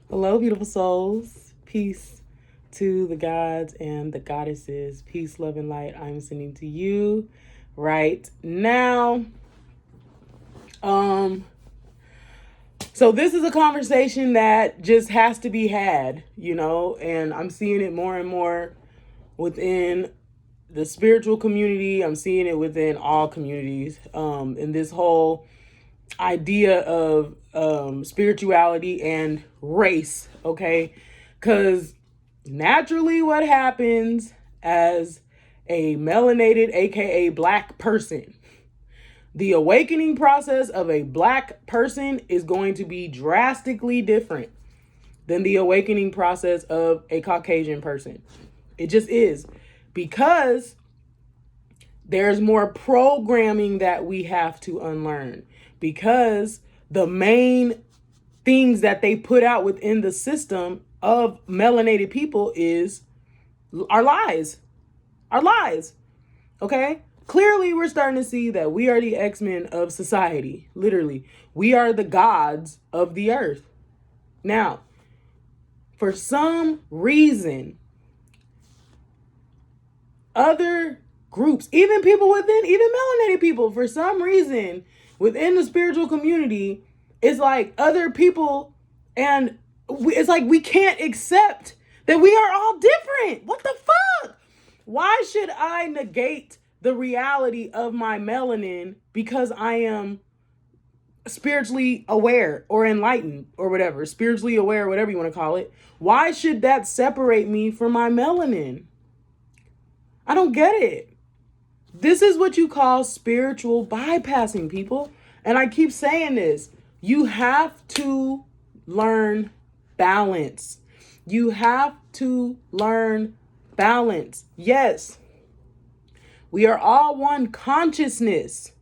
Hello, beautiful souls. Peace to the gods and the goddesses. Peace, love, and light I'm sending to you right now. So this is a conversation that just has to be had, and I'm seeing it more and more within the spiritual community. I'm seeing it within all communities. In this whole idea of spirituality and race, okay? Because naturally, what happens as a melanated, aka black person, the awakening process of a black person is going to be drastically different than the awakening process of a Caucasian person. It just is, because there's more programming that we have to unlearn, because the main things that they put out within the system of melanated people is our lies. Our lies. Okay? Clearly, we're starting to see that we are the X-Men of society. Literally. We are the gods of the earth. Now, for some reason, other groups, even people within, even melanated people, for some reason, within the spiritual community, it's like other people, and it's like we can't accept that we are all different. What the fuck? Why should I negate the reality of my melanin because I am spiritually aware or enlightened or whatever, spiritually aware, whatever you want to call it? Why should that separate me from my melanin? I don't get it. This is what you call spiritual bypassing, people. And I keep saying this. You have to learn balance. You have to learn balance. Yes, we are all one consciousness.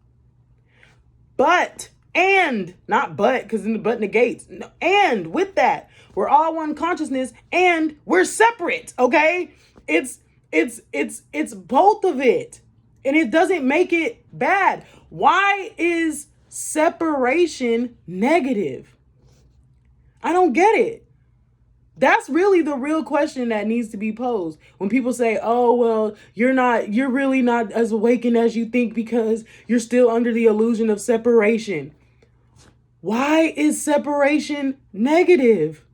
Not but, because then the but negates. No, and with that, we're all one consciousness and we're separate, okay? It's both of it. And it doesn't make it bad. Why is separation negative? I don't get it. That's really the real question that needs to be posed. When people say, oh, well, you're really not as awakened as you think because you're still under the illusion of separation. Why is separation negative?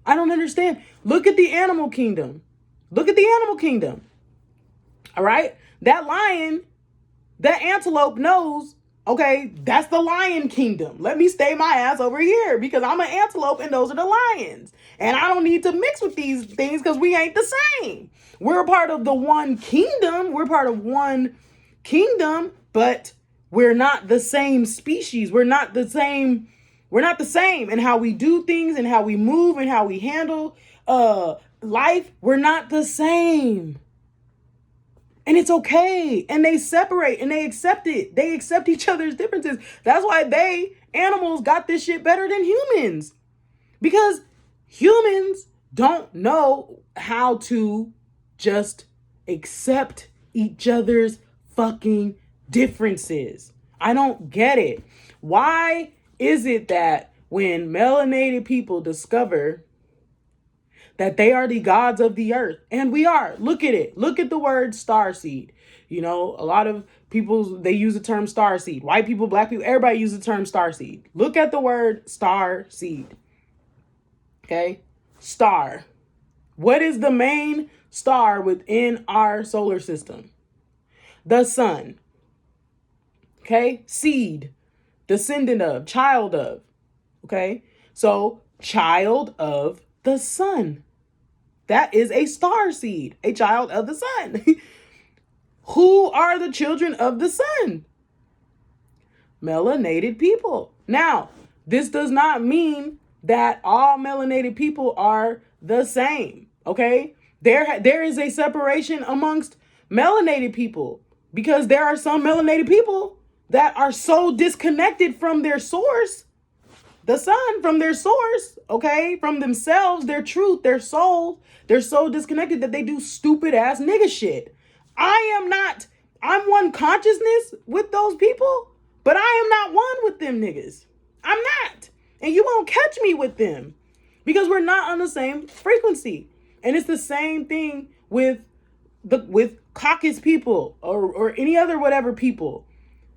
I don't understand. Look at the animal kingdom. Look at the animal kingdom. All right? That lion, that antelope knows, okay, that's the lion kingdom. Let me stay my ass over here because I'm an antelope and those are the lions. And I don't need to mix with these things because we ain't the same. We're a part of the one kingdom. We're part of one kingdom, but we're not the same species. We're not the same. We're not the same in how we do things and how we move and how we handle life. We're not the same. And it's okay. And they separate and they accept it. They accept each other's differences. That's why animals got this shit better than humans. Because humans don't know how to just accept each other's fucking differences. I don't get it. Why is it that when melanated people discover that they are the gods of the earth, and we are, look at it. Look at the word starseed. A lot of people, they use the term starseed. White people, black people, everybody uses the term starseed. Look at the word starseed. Okay? Star. What is the main star within our solar system? The sun. Okay? Seed. Descendant of, child of. Okay? So, child of the sun. That is a star seed, a child of the sun. Who are the children of the sun? Melanated people. Now, this does not mean that all melanated people are the same, okay? There is a separation amongst melanated people because there are some melanated people that are so disconnected from their source, the sun, from their source, okay, from themselves, their truth, their soul. They're so disconnected that they do stupid ass nigga shit. I'm one consciousness with those people, but I am not one with them niggas. I'm not. And you won't catch me with them because we're not on the same frequency. And it's the same thing with caucus people or any other whatever people.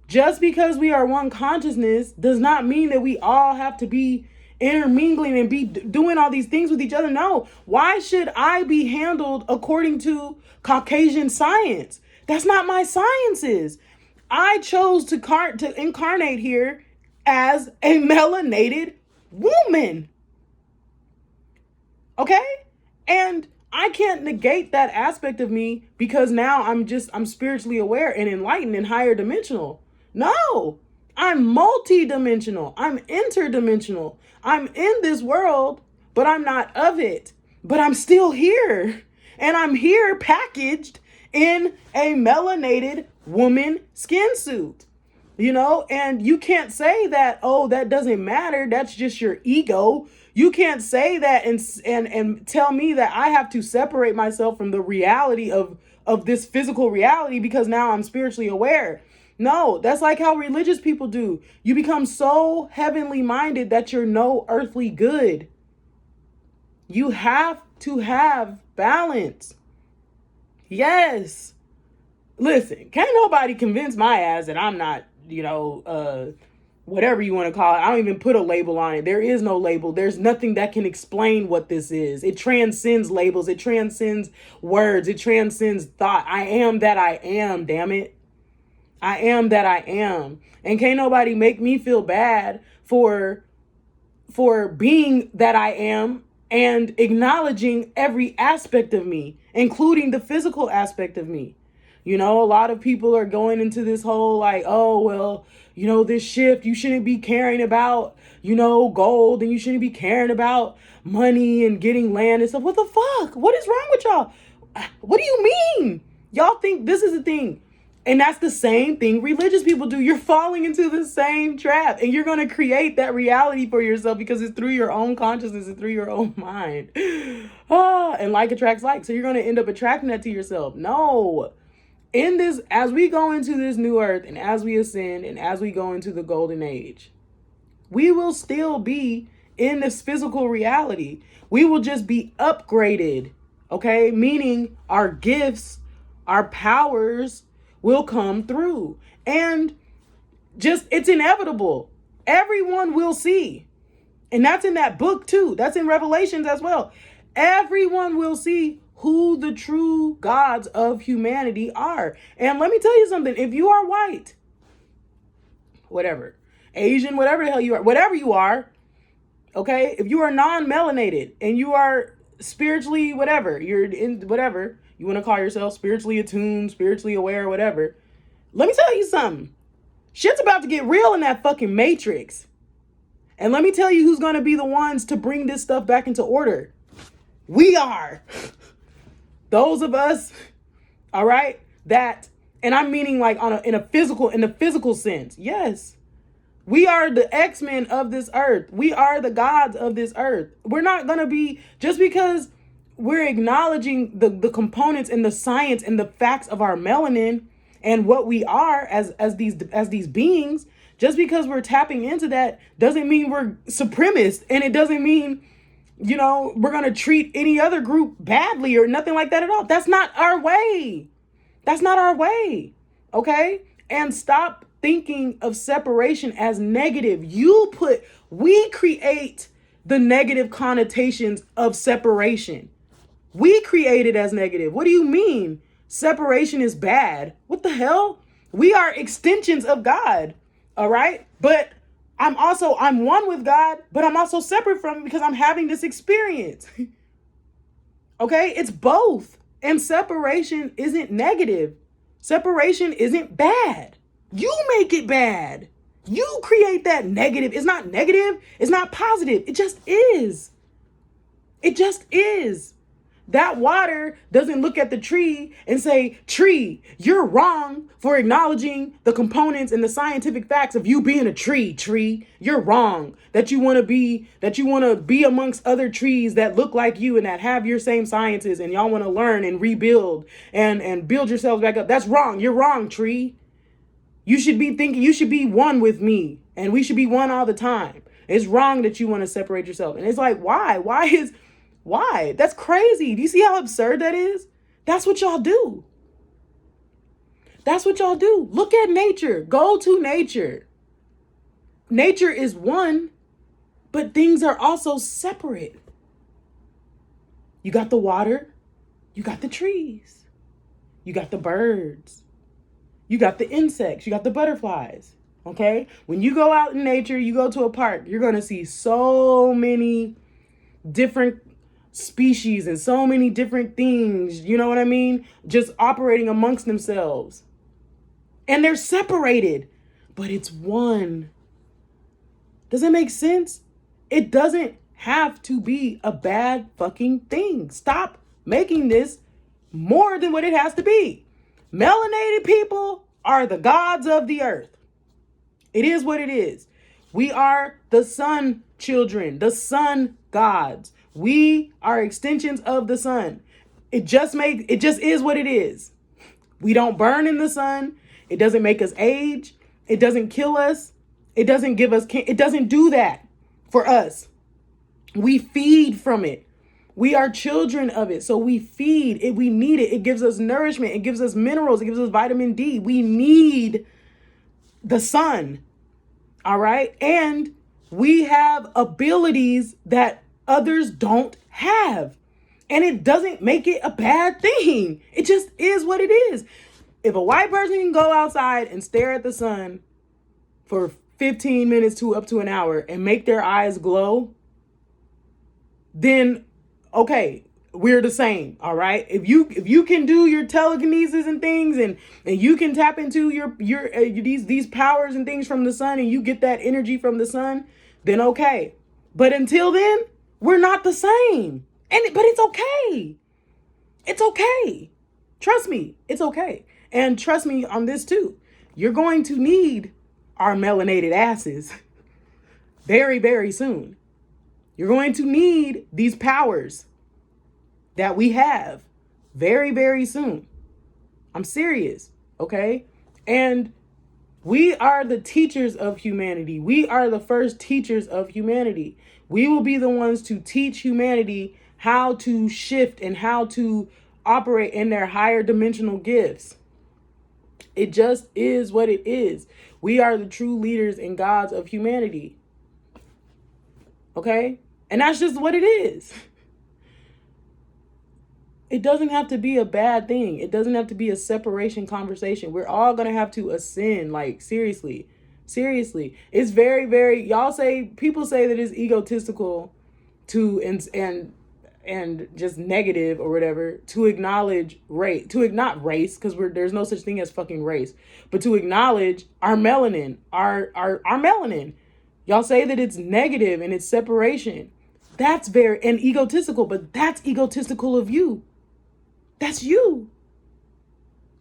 Just because we are one consciousness does not mean that we all have to be intermingling and be doing all these things with each other. No. Why should I be handled according to Caucasian science? That's not my sciences. I chose to incarnate here as a melanated woman. Okay? And I can't negate that aspect of me because now I'm spiritually aware and enlightened and higher dimensional. No, I'm multi-dimensional. I'm interdimensional. I'm in this world, but I'm not of it. But I'm still here. And I'm here packaged in a melanated woman skin suit. And you can't say that, oh, that doesn't matter. That's just your ego. You can't say that and tell me that I have to separate myself from the reality of this physical reality because now I'm spiritually aware. No, that's like how religious people do. You become so heavenly minded that you're no earthly good. You have to have balance. Yes. Listen, can't nobody convince my ass that I'm not, whatever you want to call it. I don't even put a label on it. There is no label. There's nothing that can explain what this is. It transcends labels. It transcends words. It transcends thought. I am that I am, damn it. I am that I am. And can't nobody make me feel bad for being that I am and acknowledging every aspect of me, including the physical aspect of me. A lot of people are going into this whole like, oh, well, this shift, you shouldn't be caring about, gold, and you shouldn't be caring about money and getting land and stuff. What the fuck? What is wrong with y'all? What do you mean? Y'all think this is a thing? And that's the same thing religious people do. You're falling into the same trap, and you're going to create that reality for yourself because it's through your own consciousness and through your own mind. And like attracts like. So you're going to end up attracting that to yourself. No. In this, as we go into this new earth and as we ascend and as we go into the golden age, we will still be in this physical reality. We will just be upgraded. Okay. Meaning our gifts, our powers will come through, and just, it's inevitable. Everyone will see. And that's in that book too. That's in Revelations as well. Everyone will see who the true gods of humanity are. And let me tell you something. If you are white, whatever, Asian, whatever the hell you are, whatever you are, okay, if you are non-melanated and you are spiritually whatever, you're in whatever, you want to call yourself spiritually attuned, spiritually aware, whatever. Let me tell you something. Shit's about to get real in that fucking matrix. And let me tell you who's going to be the ones to bring this stuff back into order. We are. Those of us, all right, that, and I'm meaning like in the physical sense. Yes. We are the X-Men of this earth. We are the gods of this earth. We're not going to be, just because we're acknowledging the components and the science and the facts of our melanin and what we are as these beings, just because we're tapping into that doesn't mean we're supremacist, and it doesn't mean, we're going to treat any other group badly or nothing like that at all. That's not our way. That's not our way. Okay? And stop thinking of separation as negative. We create the negative connotations of separation. We create it as negative. What do you mean? Separation is bad. What the hell? We are extensions of God. All right. But I'm one with God, but I'm also separate from him because I'm having this experience. Okay. It's both. And separation isn't negative. Separation isn't bad. You make it bad. You create that negative. It's not negative. It's not positive. It just is. It just is. That water doesn't look at the tree and say, tree, you're wrong for acknowledging the components and the scientific facts of you being a tree. You're wrong that you want to be amongst other trees that look like you and that have your same sciences, and y'all want to learn and rebuild and build yourselves back up. That's wrong. You're wrong, tree. You should be thinking you should be one with me, and we should be one all the time. It's wrong that you want to separate yourself. And it's like, why? Why? That's crazy. Do you see how absurd that is? That's what y'all do. That's what y'all do. Look at nature. Go to nature. Nature is one, but things are also separate. You got the water, you got the trees, you got the birds, you got the insects, you got the butterflies. Okay? When you go out in nature, you go to a park, you're going to see so many different species and so many different things, you know what I mean? Just operating amongst themselves. And they're separated, but it's one. Does that make sense? It doesn't have to be a bad fucking thing. Stop making this more than what it has to be. Melanated people are the gods of the earth. It is what it is. We are the sun children, the sun gods. We are extensions of the sun. It just is what it is. We don't burn in the sun. It doesn't make us age. It doesn't kill us. It doesn't give us, it doesn't do that for us. We feed from it. We are children of it. So we feed it. We need it. It gives us nourishment. It gives us minerals. It gives us vitamin D. We need the sun. All right. And we have abilities that others don't have. And it doesn't make it a bad thing. It just is what it is. If a white person can go outside and stare at the sun for 15 minutes to up to an hour and make their eyes glow, then okay, we're the same. All right. If you can do your telekinesis and things and you can tap into your these powers and things from the sun and you get that energy from the sun, then okay. But until then, we're not the same. But it's okay. It's okay. Trust me, it's okay. And trust me on this too. You're going to need our melanated asses very, very soon. You're going to need these powers that we have very, very soon. I'm serious, okay? And we are the teachers of humanity. We are the first teachers of humanity. We will be the ones to teach humanity how to shift and how to operate in their higher dimensional gifts. It just is what it is. We are the true leaders and gods of humanity. Okay? And that's just what it is. It doesn't have to be a bad thing. It doesn't have to be a separation conversation. We're all going to have to ascend. Like, seriously. Seriously. It's very, very, people say that it's egotistical to, and just negative or whatever, to acknowledge race, not race, because there's no such thing as fucking race, but to acknowledge our melanin, our melanin. Y'all say that it's negative and it's separation. That's very, and egotistical, but that's egotistical of you. That's you.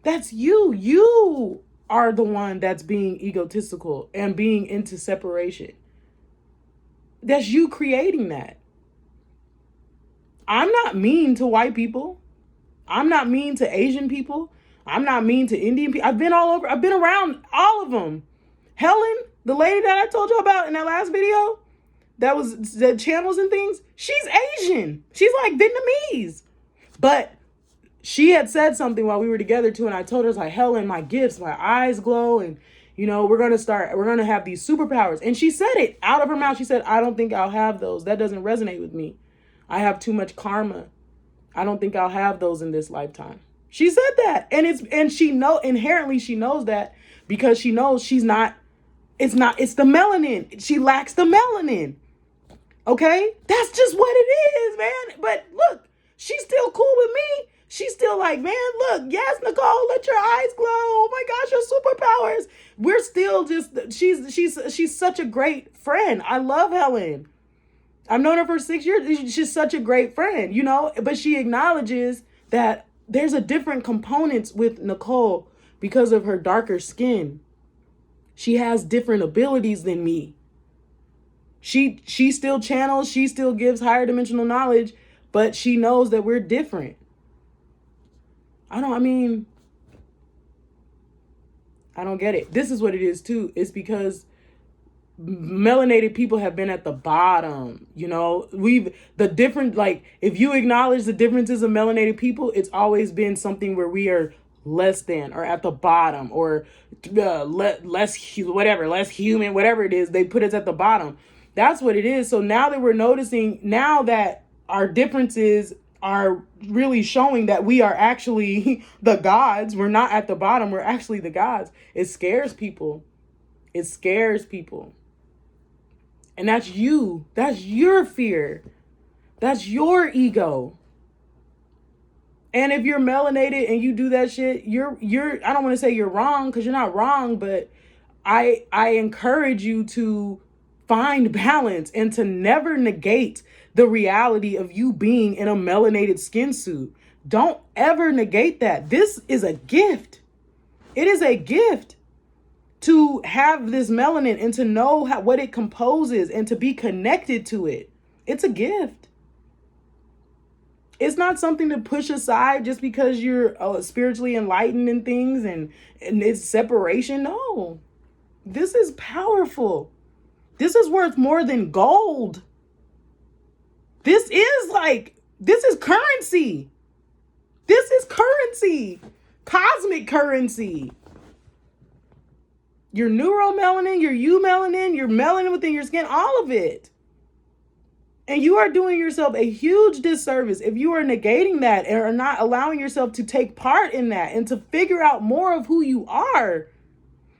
That's you. You are the one that's being egotistical and being into separation. That's you creating that. I'm not mean to white people. I'm not mean to Asian people. I'm not mean to Indian people. I've been all over. I've been around all of them. Helen, the lady that I told you about in that last video, that was the channels and things, she's Asian. She's like Vietnamese. But she had said something while we were together too. And I told her, I was like, Helen, my gifts, my eyes glow. And, we're going to have these superpowers. And she said it out of her mouth. She said, I don't think I'll have those. That doesn't resonate with me. I have too much karma. I don't think I'll have those in this lifetime. She said that. And she inherently she knows that because she knows it's the melanin. She lacks the melanin. Okay? That's just what it is, man. But look, she's still cool with me. She's still like, man, look, yes, Nicole, let your eyes glow. Oh my gosh, your superpowers. We're still she's such a great friend. I love Helen. I've known her for 6 years. She's such a great friend, but she acknowledges that there's a different components with Nicole because of her darker skin. She has different abilities than me. She still channels, she still gives higher dimensional knowledge, but she knows that we're different. I don't get it. This is what it is too. It's because melanated people have been at the bottom. You know, the different, like, if you acknowledge the differences of melanated people, it's always been something where we are less than or at the bottom, or less human, whatever it is, they put us at the bottom. That's what it is. So now that we're noticing, now that our differences are really showing that we are actually the gods, we're not at the bottom, we're actually the gods, it scares people. It scares people. And that's you. That's your fear. That's your ego. And if you're melanated and you do that shit, you're I don't want to say you're wrong, because you're not wrong, but I encourage you to find balance and to never negate the reality of you being in a melanated skin suit. Don't ever negate that. This is a gift. It is a gift to have this melanin and to know what it composes and to be connected to it. It's a gift. It's not something to push aside just because you're spiritually enlightened in things and it's separation. No, this is powerful. This is worth more than gold. This is currency. This is currency, cosmic currency. Your neuromelanin, your eumelanin, your melanin within your skin, all of it. And you are doing yourself a huge disservice if you are negating that and are not allowing yourself to take part in that and to figure out more of who you are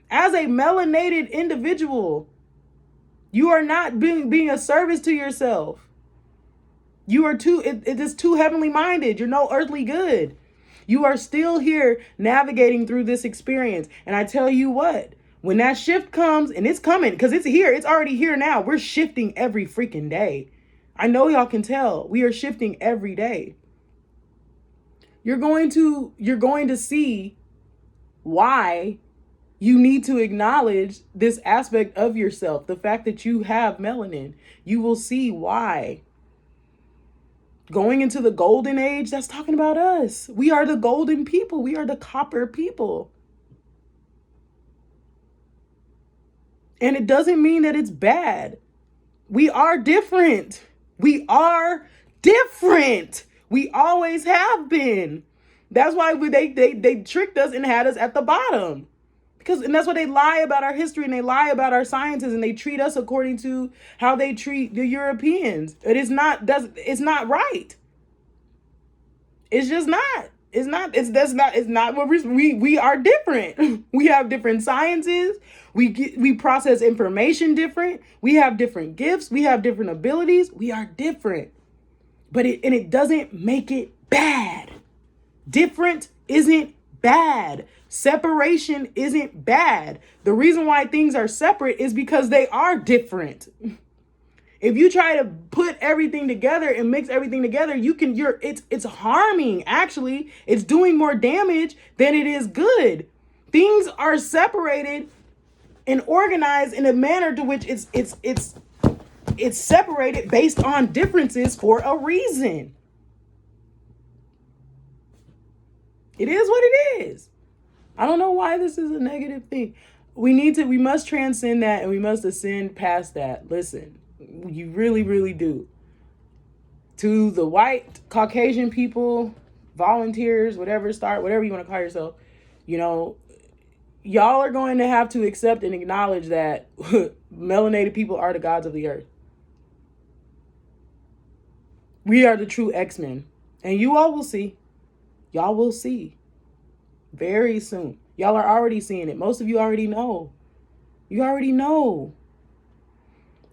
as a melanated individual. You are not being a service to yourself. You are it is too heavenly minded. You're no earthly good. You are still here navigating through this experience. And I tell you what, when that shift comes, and it's coming, because it's here, it's already here now. We're shifting every freaking day. I know y'all can tell. We are shifting every day. You're going to see why you need to acknowledge this aspect of yourself, the fact that you have melanin. You will see why. Going into the golden age, that's talking about us. We are the golden people. We are the copper people. And it doesn't mean that it's bad. We are different. We are different. We always have been. That's why they tricked us and had us at the bottom. And that's why they lie about our history and they lie about our sciences and they treat us according to how they treat the Europeans. It's not right. It's just not. It's not what we are different. We have different sciences. We process information different. We have different gifts. We have different abilities. We are different. But it doesn't make it bad. Different isn't bad. Separation isn't bad. The reason why things are separate is because they are different. If you try to put everything together and mix everything together, it's harming. Actually, it's doing more damage than it is good. Things are separated and organized in a manner to which it's separated based on differences for a reason. It is what it is. I don't know why this is a negative thing. We must transcend that and we must ascend past that. Listen, you really, really do. To the white, Caucasian people, volunteers, whatever you want to call yourself, y'all are going to have to accept and acknowledge that melanated people are the gods of the earth. We are the true X-Men. And you all will see. Y'all will see. Very soon. Y'all are already seeing it. Most of you already know. You already know.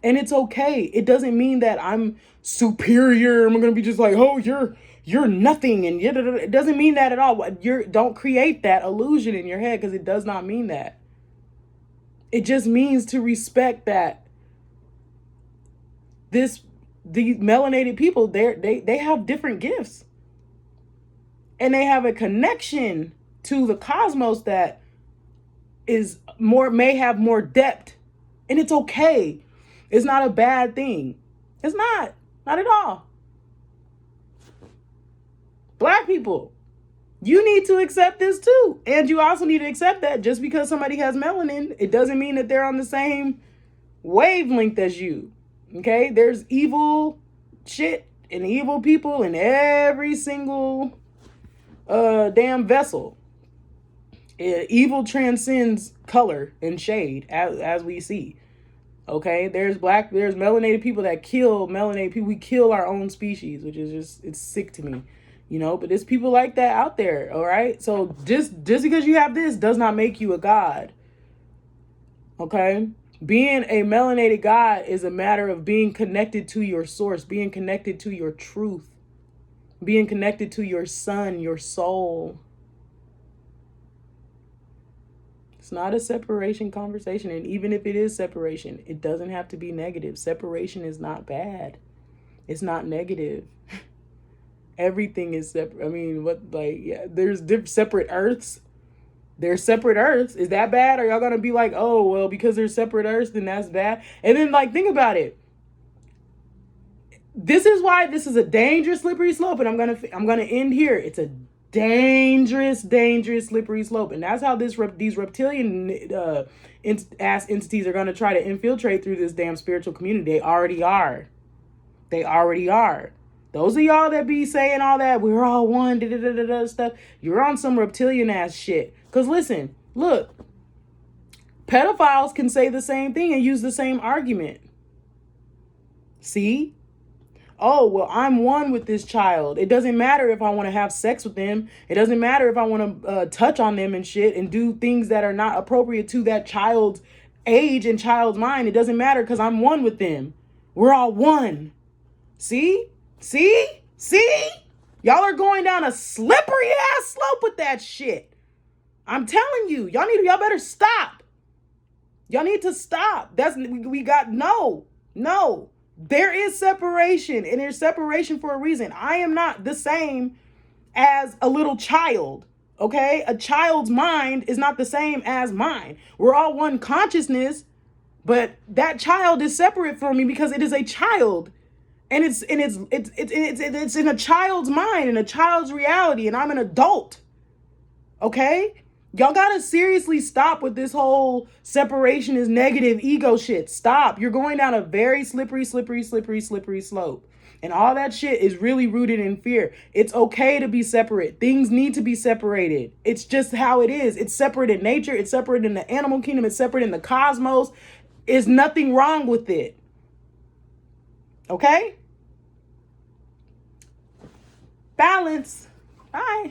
And it's okay. It doesn't mean that I'm superior. I'm going to be just like, oh, you're nothing. And it doesn't mean that at all. Don't create that illusion in your head, because it does not mean that. It just means to respect that these melanated people, they have different gifts. And they have a connection to the cosmos that may have more depth. And it's okay. It's not a bad thing. It's not at all. Black people, you need to accept this too. And you also need to accept that just because somebody has melanin, it doesn't mean that they're on the same wavelength as you. Okay? There's evil shit and evil people in every single damn vessel. Evil transcends color and shade, as we see. Okay, there's melanated people that kill melanated people. We kill our own species, which is just, it's sick to me, but there's people like that out there. All right, so just because you have this does not make you a god. Okay, being a melanated god is a matter of being connected to your source, being connected to your truth, being connected to your sun, your soul. It's not a separation conversation. And even if it is separation, it doesn't have to be negative. Separation is not bad. It's not negative. Everything is separate. I mean, there's separate earths. There's separate earths. Is that bad? Are y'all going to be like, oh, well, because there's separate earths, then that's bad? And then, think about it. This is why this is a dangerous, slippery slope. And I'm going to end here. It's a dangerous slippery slope, and that's how these reptilian ass entities are going to try to infiltrate through this damn spiritual community. They already are. Those of y'all that be saying all that we're all one stuff, you're on some reptilian ass shit. Because listen, look, pedophiles can say the same thing and use the same argument. See? Oh, well, I'm one with this child. It doesn't matter if I want to have sex with them. It doesn't matter if I want to touch on them and shit and do things that are not appropriate to that child's age and child's mind. It doesn't matter because I'm one with them. We're all one. See? Y'all are going down a slippery ass slope with that shit. I'm telling you, y'all better stop. Y'all need to stop. No. There is separation, and there's separation for a reason. I am not the same as a little child, okay? A child's mind is not the same as mine. We're all one consciousness, but that child is separate from me because it is a child, and it's in a child's mind, in a child's reality, and I'm an adult, okay? Y'all gotta seriously stop with this whole separation is negative ego shit. Stop. You're going down a very slippery slope. And all that shit is really rooted in fear. It's okay to be separate. Things need to be separated. It's just how it is. It's separate in nature. It's separate in the animal kingdom. It's separate in the cosmos. There's nothing wrong with it. Okay? Balance. Bye.